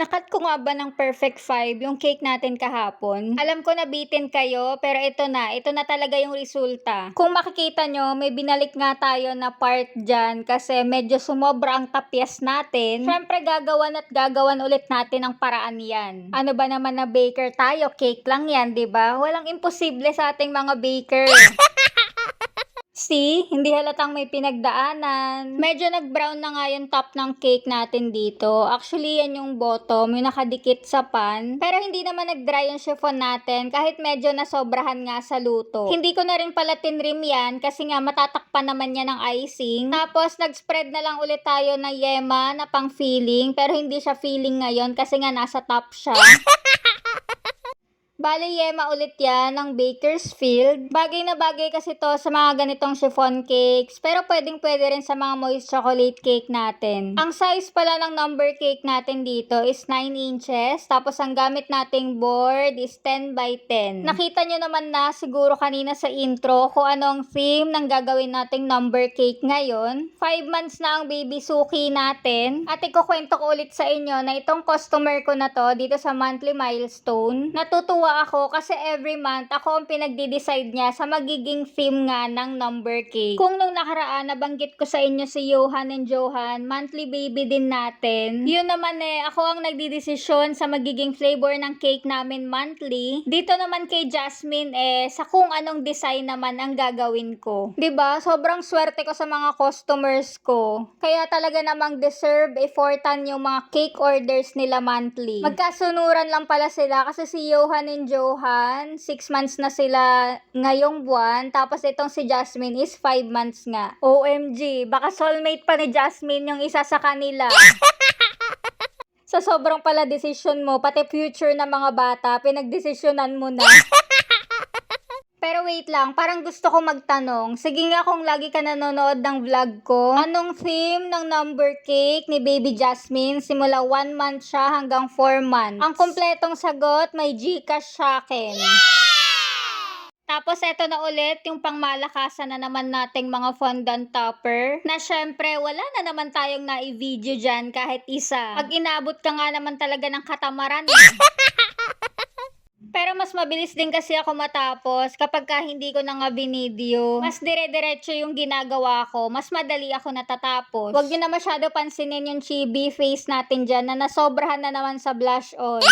Nakat ko nga ba ng perfect 5 yung cake natin kahapon? Alam ko nabitin kayo, pero ito na talaga yung resulta. Kung makikita nyo, may binalik nga tayo na part dyan kasi medyo sumobra ang tapyas natin. Syempre gagawan ulit natin ang paraan yan. Ano ba naman na baker tayo? Cake lang yan, 'di ba? Walang imposible sa ating mga baker. See, hindi halatang may pinagdaanan. Medyo nag-brown na nga yung top ng cake natin dito. Actually, yan yung bottom, yung nakadikit sa pan. Pero hindi naman nag-dry yung chiffon natin kahit medyo nasobrahan nga sa luto. Hindi ko na rin pala tinrim yan kasi nga matatakpan naman yan ng icing. Tapos, nag-spread na lang ulit tayo na yema na pang filling. Pero hindi siya filling ngayon kasi nga nasa top siya. Bale, yema ulit yan ng Bakersfield. Bagay na bagay kasi to sa mga ganitong chiffon cakes. Pero pwedeng-pwede rin sa mga moist chocolate cake natin. Ang size pala ng number cake natin dito is 9 inches. Tapos ang gamit nating board is 10 by 10. Nakita nyo naman na siguro kanina sa intro kung anong theme ng gagawin nating number cake ngayon. 5 months na ang baby Suki natin. At ikukwento ko ulit sa inyo na itong customer ko na to dito sa monthly milestone. Natutuwa ako kasi every month ako ang pinagdi-decide niya sa magiging theme nga ng number cake. Kung nung nakaraan nabanggit ko sa inyo si Johan and Johan, monthly baby din natin. Yun naman ako ang nagdidesisyon sa magiging flavor ng cake namin monthly. Dito naman kay Jasmine sa kung anong design naman ang gagawin ko. 'Di ba? Sobrang swerte ko sa mga customers ko. Kaya talaga namang deserve effortan yung mga cake orders nila monthly. Magkasunuran lang pala sila kasi si Johan and Johan, 6 months na sila ngayong buwan, tapos itong si Jasmine is 5 months nga. OMG, baka soulmate pa ni Jasmine yung isa sa kanila. Sa sobrang pala desisyon mo, pati future ng mga bata, pinagdesisyonan mo na. Pero wait lang, parang gusto ko magtanong. Sige nga kung lagi ka nanonood ng vlog ko, anong theme ng number cake ni Baby Jasmine simula 1 month siya hanggang 4 months? Ang kumpletong sagot, may Gcash sa akin. Tapos eto na ulit yung pangmalakasan na naman nating mga fondant topper na syempre wala na naman tayong na-i-video dyan kahit isa. Pag inabot ka nga naman talaga ng katamaran Pero mas mabilis din kasi ako matapos kapag hindi ko na nga binideo. Mas dire-diretso yung ginagawa ko. Mas madali ako natatapos. Huwag nyo na masyado pansinin yung chibi face natin dyan na nasobrahan na naman sa blush on.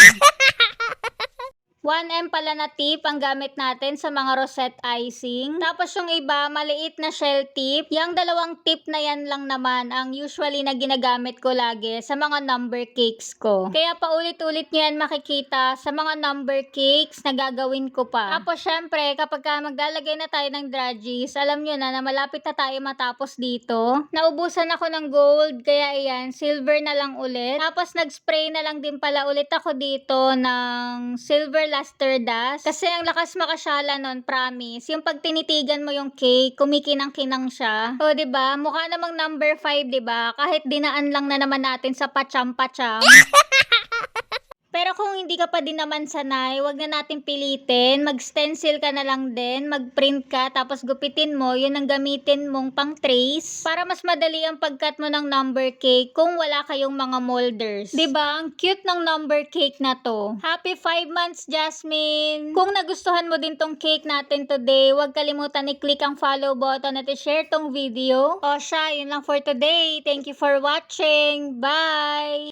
1M pala na tip ang gamit natin sa mga rosette icing. Tapos yung iba, maliit na shell tip. Yung dalawang tip na yan lang naman ang usually na ginagamit ko lagi sa mga number cakes ko. Kaya paulit-ulit nyo yan makikita sa mga number cakes na gagawin ko pa. Tapos syempre, kapag maglalagay na tayo ng draggies, alam nyo na malapit na tayo matapos dito. Naubusan ako ng gold, kaya ayan, silver na lang ulit. Tapos nag-spray na lang din pala ulit ako dito ng silver luster dust. Kasi ang lakas makasyala nun, promise. Yung pag tinitigan mo yung cake, kumikinang-kinang siya. O, diba? Mukha namang number 5, diba? Kahit dinaan lang na naman natin sa pacham-pacham. Pero kung hindi ka pa din naman sanay, wag na natin pilitin. Mag-stencil ka na lang din, mag-print ka, tapos gupitin mo, yun ang gamitin mong pang trace para mas madali ang pagkat mo ng number cake kung wala kayong mga molders. 'Di ba? Ang cute ng number cake na to. Happy 5 months, Jasmine! Kung nagustuhan mo din tong cake natin today, wag kalimutan i-click ang follow button at i-share tong video. O siya, yun lang for today. Thank you for watching. Bye!